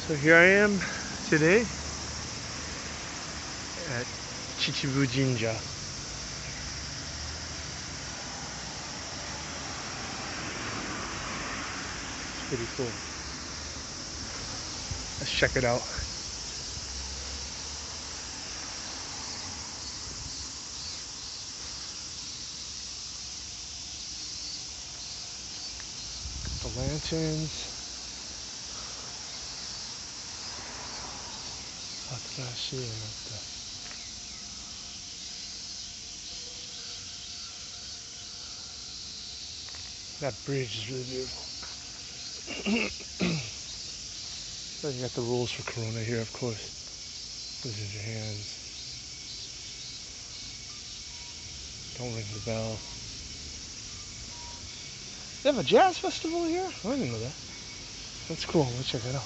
So here I am today at Chichibu Jinja. It's pretty cool. Let's check it out. The lanterns. 新しいのって。That bridge is really beautiful. So you got the rules for Corona here, of course. Lose your hands. Don't ring the bell. They have a jazz festival here? I didn't know that. That's cool. Let's check it out.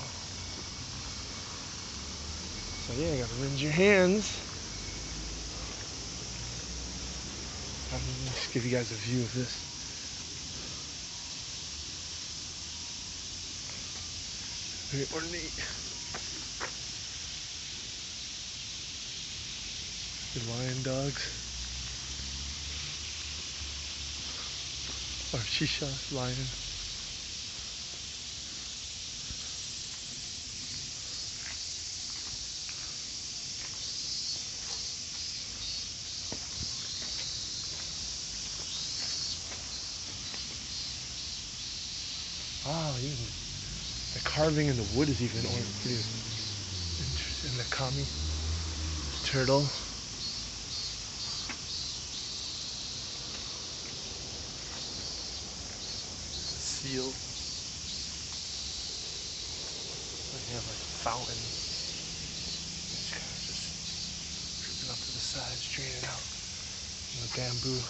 So yeah, you gotta rinse your hands. Let's give you guys a view of this. Very ornate. The lion dogs. Or shisha lion. Wow, even the carving in the wood is even pretty interesting. The kami turtle. Seal. They have like a fountain. It's kind of just dripping up to the sides, draining out. And the bamboo.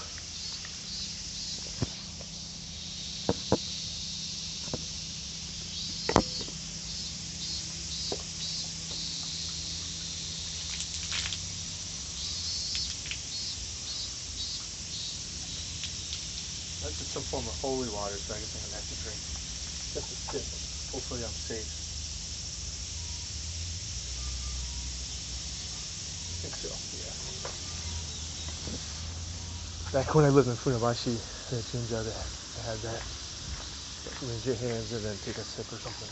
That's just some form of holy water, so I guess I'm gonna have to drink just a sip. Hopefully I'm safe. I think so, yeah. Back when I lived in Funabashi, the Jinja, they had that. Rinse your hands and then take a sip or something.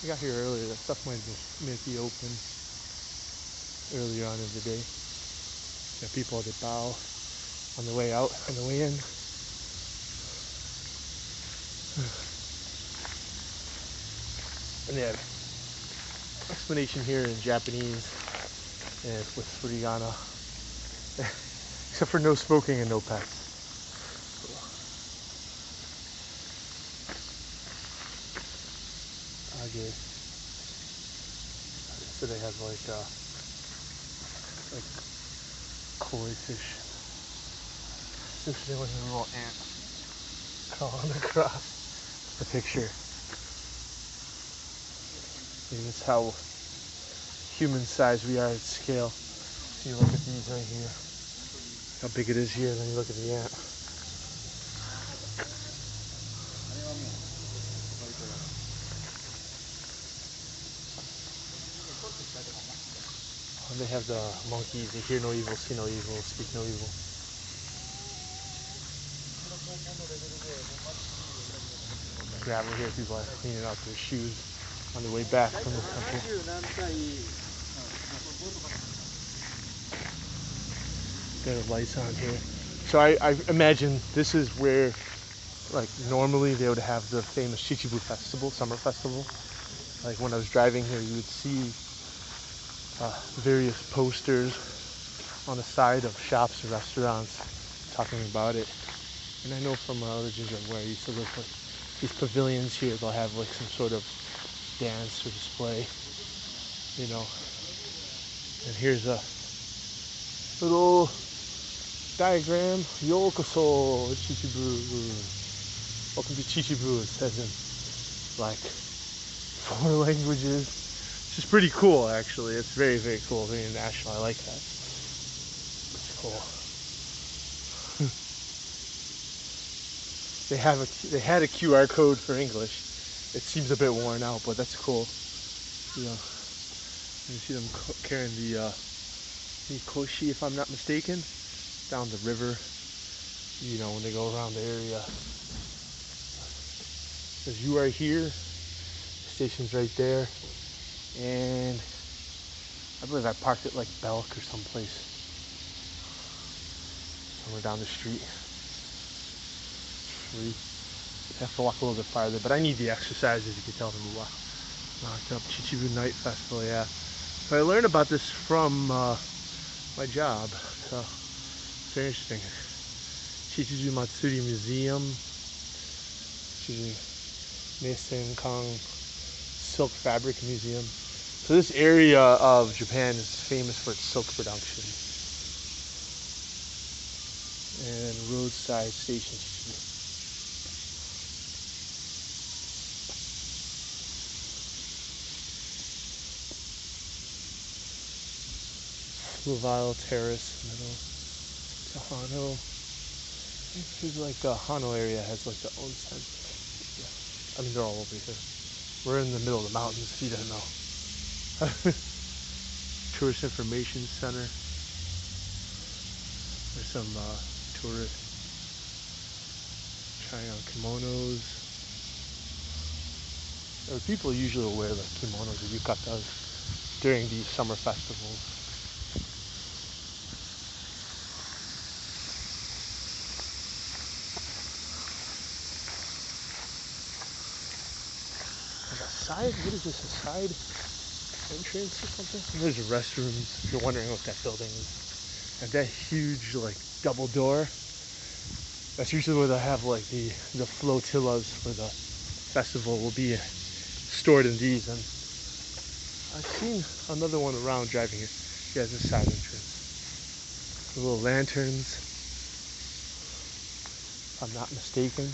I got here earlier. That stuff might be open earlier on in the day. There are people that bow on the way out and the way in. And they have explanation here in Japanese and with furigana. Except for no smoking and no pets. Okay. So they have like koi fish. Especially with a little ant crawling across the picture. See, that's how human-sized we are at scale. So you look at these right here, how big it is here, and then you look at the ant. And they have the monkeys, they hear no evil, see no evil, speak no evil. Gravel here, people are cleaning out their shoes on the way back from the temple. There are lights on here. So I imagine this is where, like, normally they would have the famous Chichibu festival, summer festival. Like when I was driving here, you would see various posters on the side of shops or restaurants talking about it. And I know from other Jinja where I used to live, like these pavilions here, they'll have like some sort of dance or display, you know. And here's a little diagram. Yokoso Chichibu. Welcome to Chichibu, it says in like 4 languages. It's just pretty cool, actually. It's very, very cool, very international. I like that. It's cool. They had a QR code for English. It seems a bit worn out, but that's cool. You know, you see them carrying the mikoshi, if I'm not mistaken, down the river. You know, when they go around the area. As you are here, the station's right there, and I believe I parked it like Belk or someplace, somewhere down the street. Free. I have to walk a little bit farther, but I need the exercise, as you can tell from the walk. Knocked up Chichibu Night Festival, yeah. But I learned about this from my job, so it's very interesting. Chichibu Matsuri Museum, Chichibu Kong Silk Fabric Museum. So this area of Japan is famous for its silk production. And roadside station. Fluvial Terrace, middle to Hano. There's like Hano area has like their own sense. Yeah. I mean, they're all over here. We're in the middle of the mountains, if you didn't know. Tourist Information Center. There's some tourists trying on kimonos. Or people usually will wear the kimonos or yukatas during these summer festivals. Side, what is this, a side entrance or something? And there's restrooms, if you're wondering what that building is. And that huge, like, double door, that's usually where they have, like, the flotillas for the festival will be stored in these. And I've seen another one around driving here. Yeah, it's a side entrance. The little lanterns, if I'm not mistaken.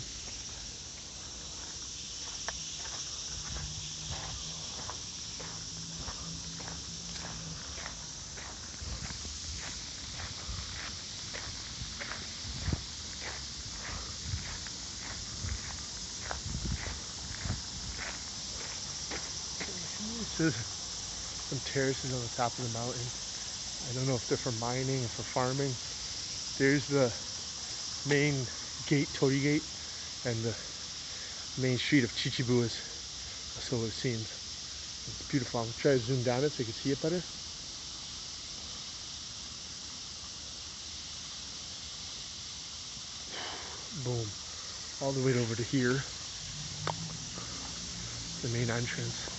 There's some terraces on the top of the mountain. I don't know if they're for mining or for farming. There's the main gate, Tori Gate, and the main street of Chichibu is, so it seems. It's beautiful. I'm gonna try to zoom down it so you can see it better. Boom. All the way over to here. The main entrance.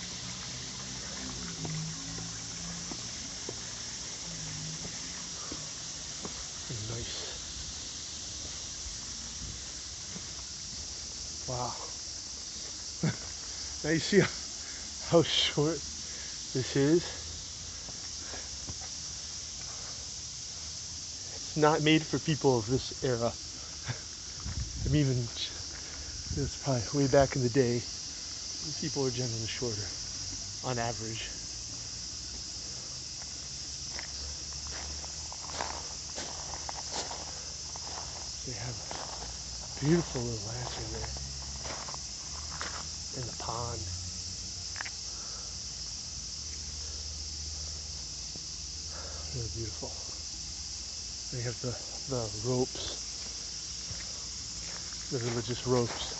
Nice. Wow. Now you see how short this is. It's not made for people of this era. I mean, even it's probably way back in the day, people were generally shorter, on average. They have a beautiful little lantern there in the pond. Really beautiful. They have the ropes, the religious ropes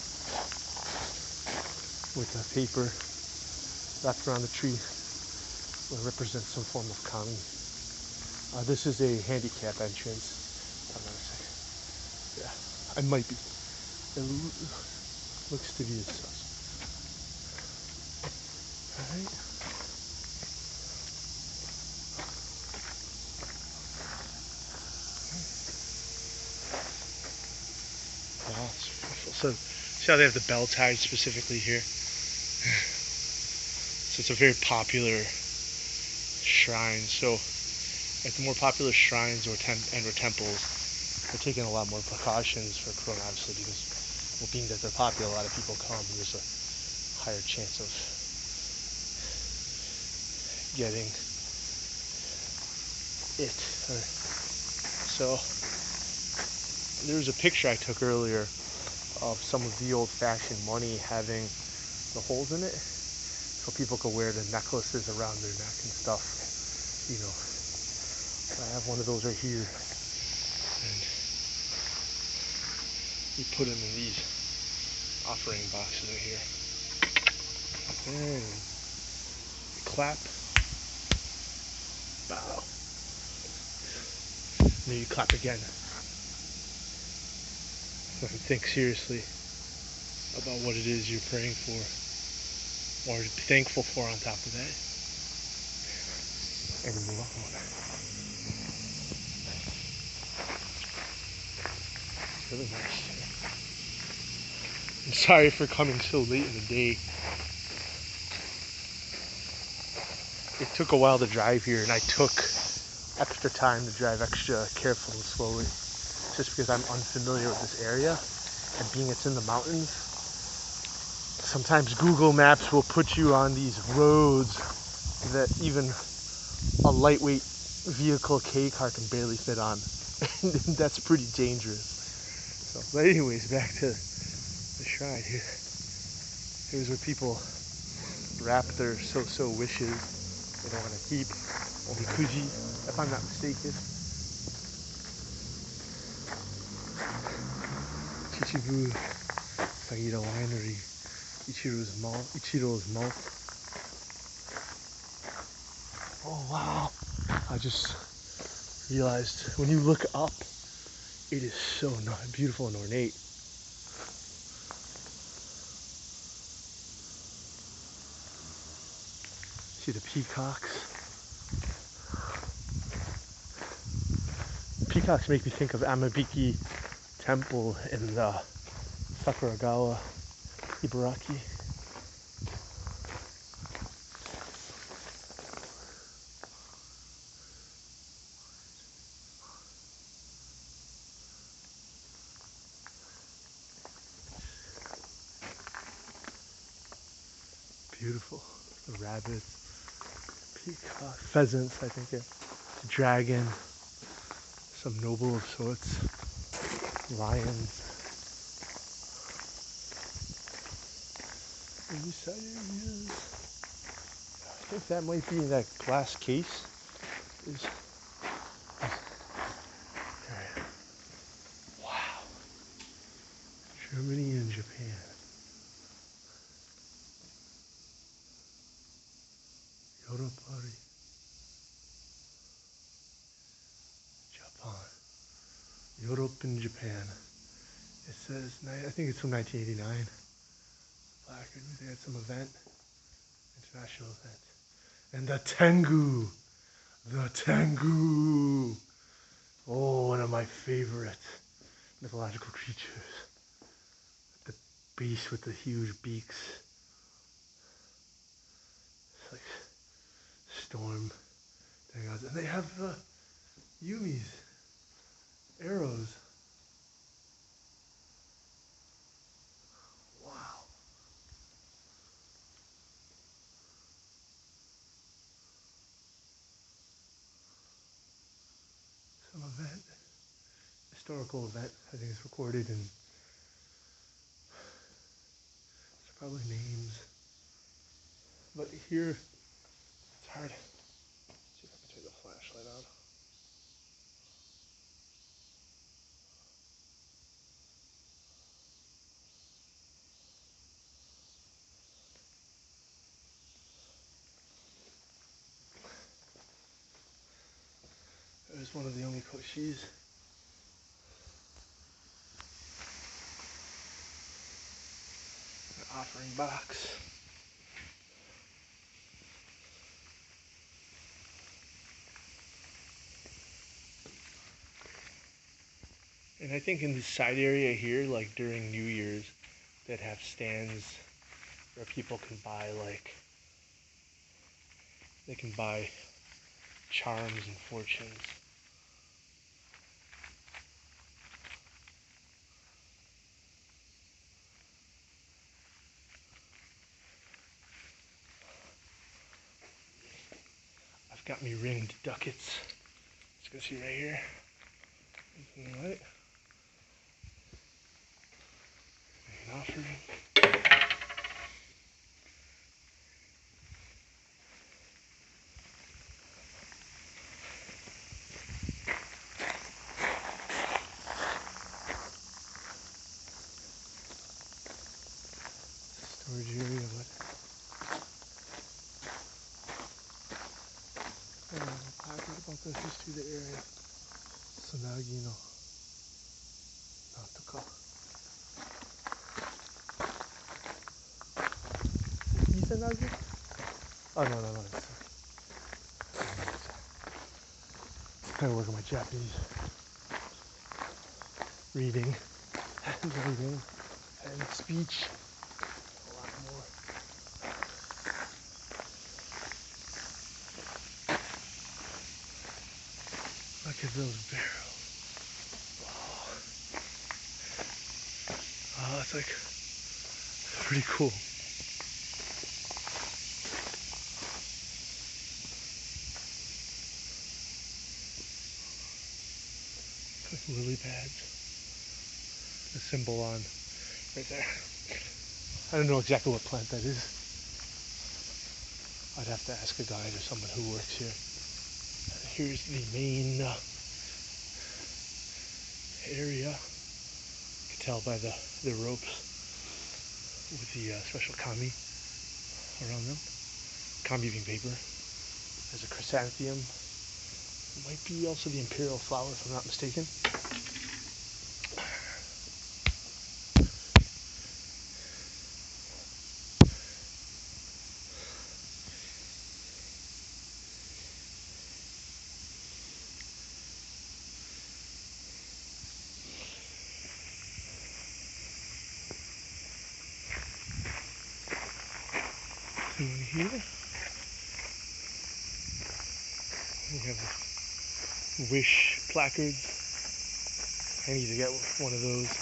with the paper wrapped around the tree that represents some form of kami. This is a handicap entrance. Hold on a second. Yeah, I might be. It looks to be as such. Alright. Wow, it's beautiful. So, see how they have the bell tied specifically here? So it's a very popular shrine. So at the more popular shrines or temples, they're taking a lot more precautions for Corona, obviously, because, well, being that they're popular, a lot of people come. There's a higher chance of getting it. So there was a picture I took earlier of some of the old-fashioned money having the holes in it, so people could wear the necklaces around their neck and stuff. You know, I have one of those right here, and we put them in these offering boxes right here. And you clap, bow, and then you clap again. And think seriously about what it is you're praying for or thankful for on top of that, and move on. It's really nice. I'm sorry for coming so late in the day. It took a while to drive here, and I took extra time to drive extra carefully and slowly, just because I'm unfamiliar with this area, and being it's in the mountains, sometimes Google Maps will put you on these roads that even a lightweight vehicle K-car can barely fit on. And that's pretty dangerous. So, but anyways, back to the shrine here. Here's where people wrap their so-so wishes they don't want to keep. Omikuji, if I'm not mistaken. Chichibu Sagira Winery, Ichiro's malt. Oh wow! I just realized when you look up, it is so beautiful and ornate. See the peacocks? Peacocks make me think of Amabiki Temple in the Sakuragawa, Ibaraki. Beautiful. The rabbits, peacock, pheasants, I think, yeah. The dragon, some noble of sorts, lions. And these areas, I think that might be in that glass case. Wow. Germany and Japan. Europe, Japan. Europe and Japan. It says, I think it's from 1989. Placard, they had some event, international event. And the Tengu. The Tengu. Oh, one of my favorite mythological creatures. The beast with the huge beaks. It's like storm. And they have yumis, arrows. Wow. Some event, historical event. I think it's recorded in. There's probably names. But here, it's hard. Let's see if I can turn the flashlight on. There's one of the omikoshis. An offering box. And I think in the side area here, like during New Year's, they'd have stands where people can buy they can buy charms and fortunes. got me ringed ducats. You can see right here. Right. An offering. Storage area, but I don't know about this just through the area. Tsunagi no Nantoka. Tsunagi? Oh no. I work on my Japanese reading and writing and speech. A lot more. Look at those barrels. Oh, it's like pretty cool. Like lily pads. The symbol on right there. I don't know exactly what plant that is. I'd have to ask a guide or someone who works here. Here's the main area. You can tell by the ropes with the special kami around them. Kami being paper. There's a chrysanthemum. It might be also the imperial flower if I'm not mistaken. In here we have wish placards. I need to get one of those.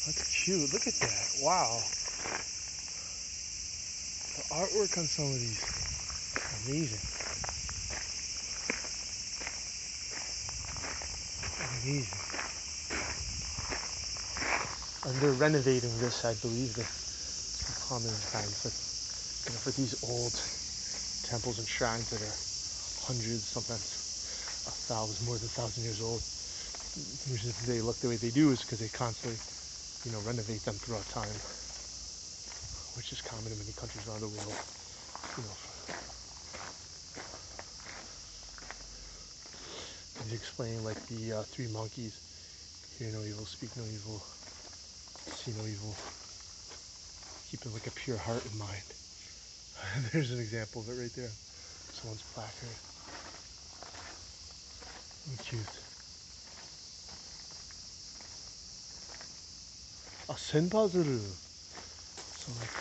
That's cute. Look at that. Wow. The artwork on some of these. Amazing. Amazing. And they're renovating this, I believe, the common times. But for these old temples and shrines that are hundreds, sometimes more than 1,000 years old, the reason they look the way they do is because they constantly, renovate them throughout time, which is common in many countries around the world. He's explaining like the three monkeys: hear no evil, speak no evil, see no evil, keeping like a pure heart and mind. There's an example of it right there. Someone's placard. Oh, cute. A senpazuru. So like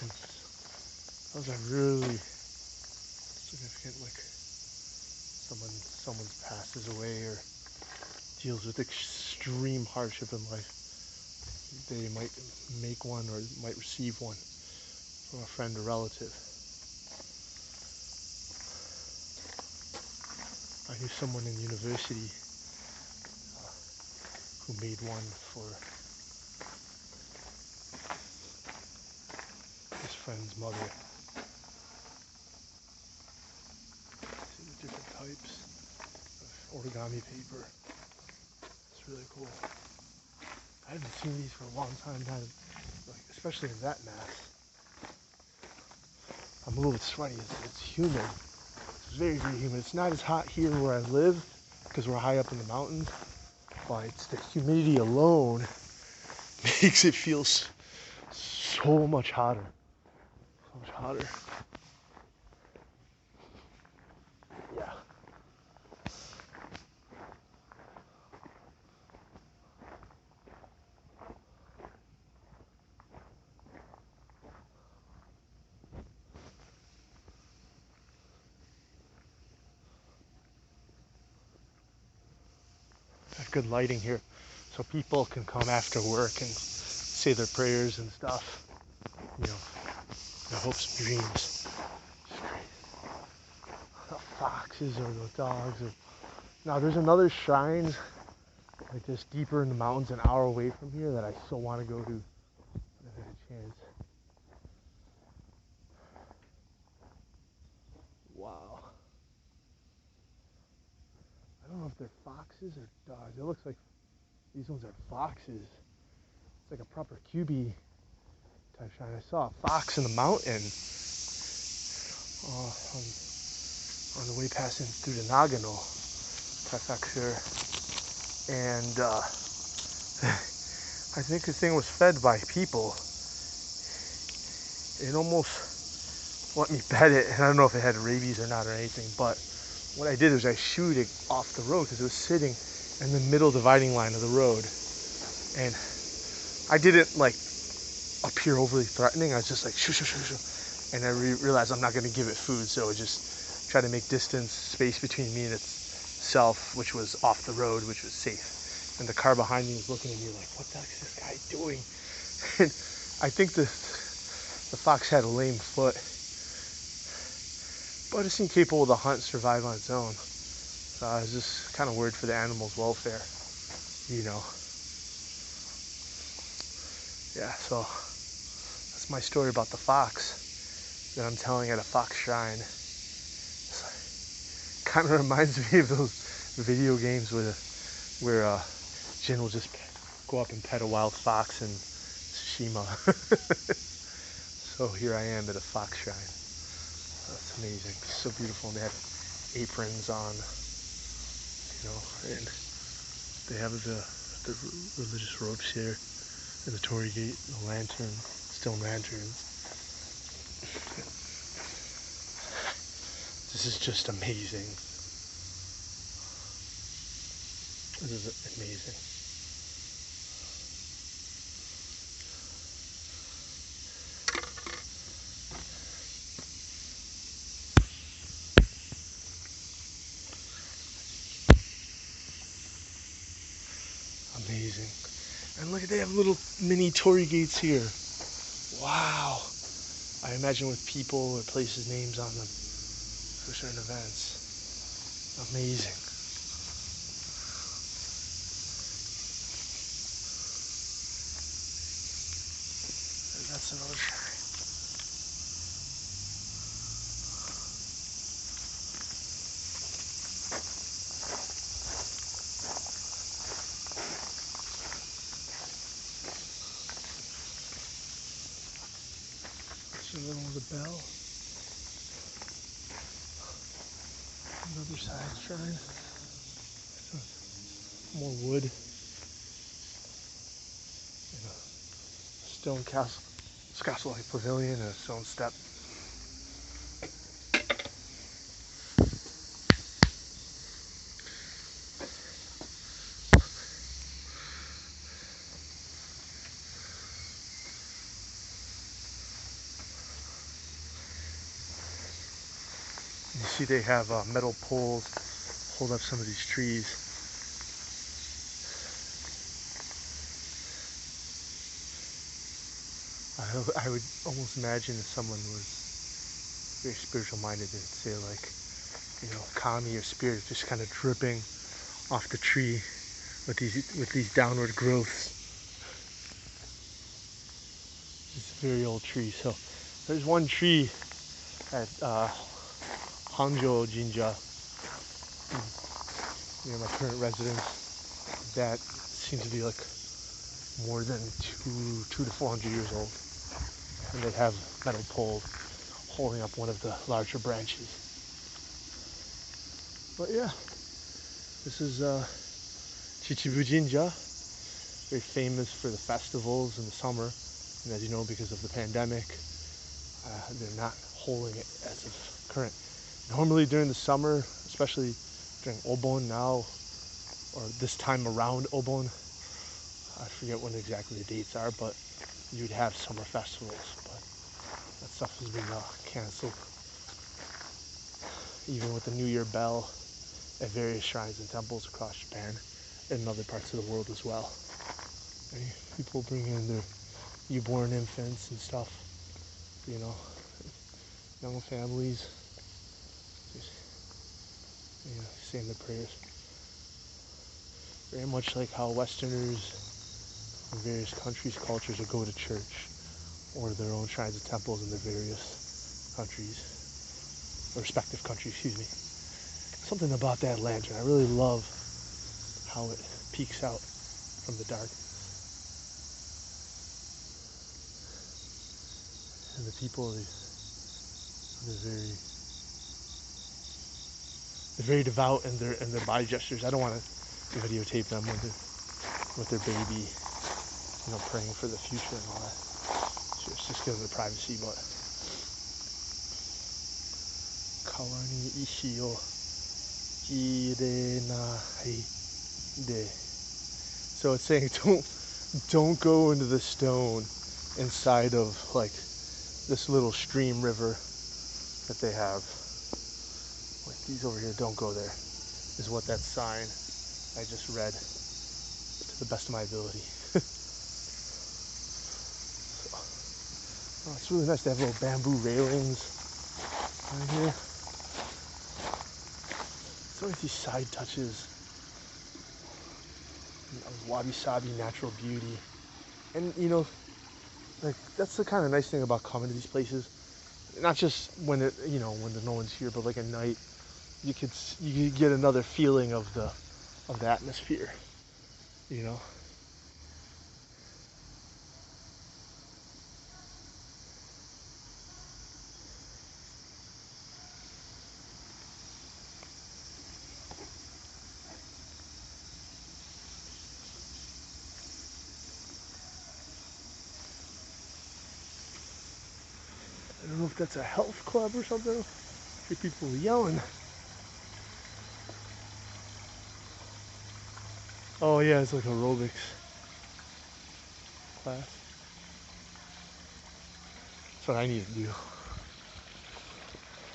those are really significant. Like someone passes away or deals with extreme hardship in life. They might make one or might receive one from a friend or relative. I knew someone in university who made one for his friend's mother. See the different types of origami paper. It's really cool. I haven't seen these for a long time now, especially in that mass. I'm a little bit sweaty. It's humid. It's very, very humid. It's not as hot here where I live because we're high up in the mountains, but it's the humidity alone makes it feel so much hotter. So much hotter. Yeah. Good lighting here, so people can come after work and say their prayers and stuff. Their hopes and dreams. A fox. foxes or the dogs. Now there's another shrine like this deeper in the mountains, an hour away from here, that I still want to go to if I get a chance. Wow. I don't know if they're foxes or dogs. It looks like these ones are foxes. It's like a proper QB type shrine. I saw a fox in the mountain on the way passing through the Nagano prefecture, and I think the thing was fed by people. It almost let me pet it, and I don't know if it had rabies or not or anything, but what I did was I shooed it off the road because it was sitting in the middle dividing line of the road, and I didn't like appear overly threatening. I was just like shoo shoo shoo shoo, and I realized I'm not going to give it food, so I just tried to make distance, space between me and itself, which was off the road, which was safe. And the car behind me was looking at me like, what the heck is this guy doing? And I think the fox had a lame foot, but it seemed capable to hunt and survive on its own. So I was just kind of worried for the animal's welfare, you know. Yeah, so that's my story about the fox that I'm telling at a fox shrine. Kind of reminds me of those video games where Jin will just go up and pet a wild fox in Tsushima. So here I am at a fox shrine. That's amazing. It's so beautiful. And they have aprons on, you know, and they have the religious robes here, and the torii gate, the lantern, stone lanterns. This is just amazing. This is amazing. Amazing. And look, they have little mini torii gates here. Wow. I imagine with people or places' names on them for certain events. Amazing. And that's another shrine. There's one with a bell. Another side shrine. More wood. And a stone castle-like pavilion and a stone step. You see they have metal poles hold up some of these trees. I would almost imagine if someone was very spiritual minded, they'd say like, you know, kami or spirit just kind of dripping off the tree with these downward growths. It's a very old tree. So there's one tree at Chichibu Jinja near my current residence that seems to be like more than 200 to 400 years old, and they have metal poles holding up one of the larger branches. But yeah, this is Chichibu Jinja, very famous for the festivals in the summer, and as you know, because of the pandemic, they're not holding it as of current. Normally during the summer, especially during Obon now, or this time around Obon, I forget when exactly the dates are, but you'd have summer festivals, but that stuff has been canceled. Even with the New Year bell at various shrines and temples across Japan and in other parts of the world as well. And people bring in their newborn infants and stuff, you know, young families. saying their prayers. Very much like how Westerners in various countries, cultures will go to church or their own shrines and temples in their various countries, or respective countries, excuse me. Something about that lantern, I really love how it peeks out from the darkness. And the people, they're very devout in their body gestures. I don't want to videotape them with their baby, praying for the future and all that. So it's just giving them privacy, but Kawani ishi o irenai de. So it's saying don't go into the stone inside of like this little stream river that they have. Like these over here, don't go there, is what that sign I just read to the best of my ability. So, it's really nice to have little bamboo railings right here. It's always these side touches of wabi-sabi natural beauty. And like that's the kind of nice thing about coming to these places. Not just when when no one's here, but like at night, you could get another feeling of the atmosphere, I don't know if that's a health club or something. I hear people yelling. Oh yeah, it's like aerobics class. That's what I need to do.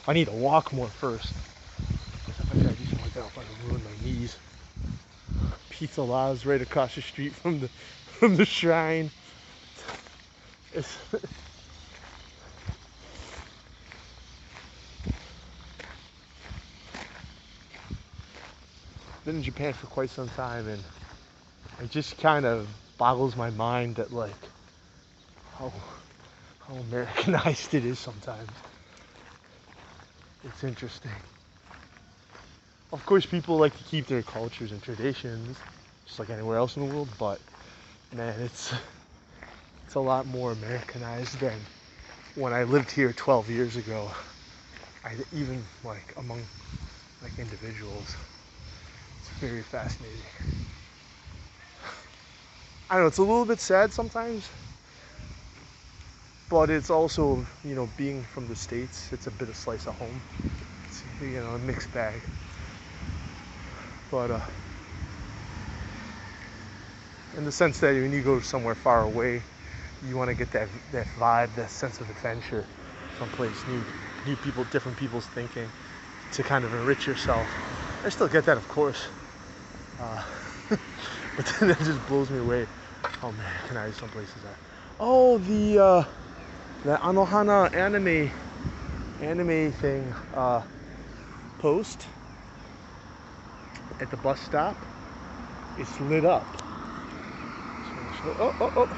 I need to walk more first. If I try to do something like that, I'll probably ruin my knees. Pizza La's right across the street from the shrine. It's been in Japan for quite some time, and it just kind of boggles my mind that like how Americanized it is sometimes. It's interesting. Of course, people like to keep their cultures and traditions, just like anywhere else in the world, but man, it's a lot more Americanized than when I lived here 12 years ago. Even like among like individuals, it's very fascinating. I don't know, it's a little bit sad sometimes, but it's also, being from the States, it's a bit of slice of home. It's, a mixed bag. But in the sense that when you go somewhere far away, you want to get that vibe, that sense of adventure, someplace new people, different people's thinking, to kind of enrich yourself. I still get that, of course, but then it just blows me away how Americanized some places are. Oh, the Anohana anime thing post at the bus stop. It's lit up. So, oh.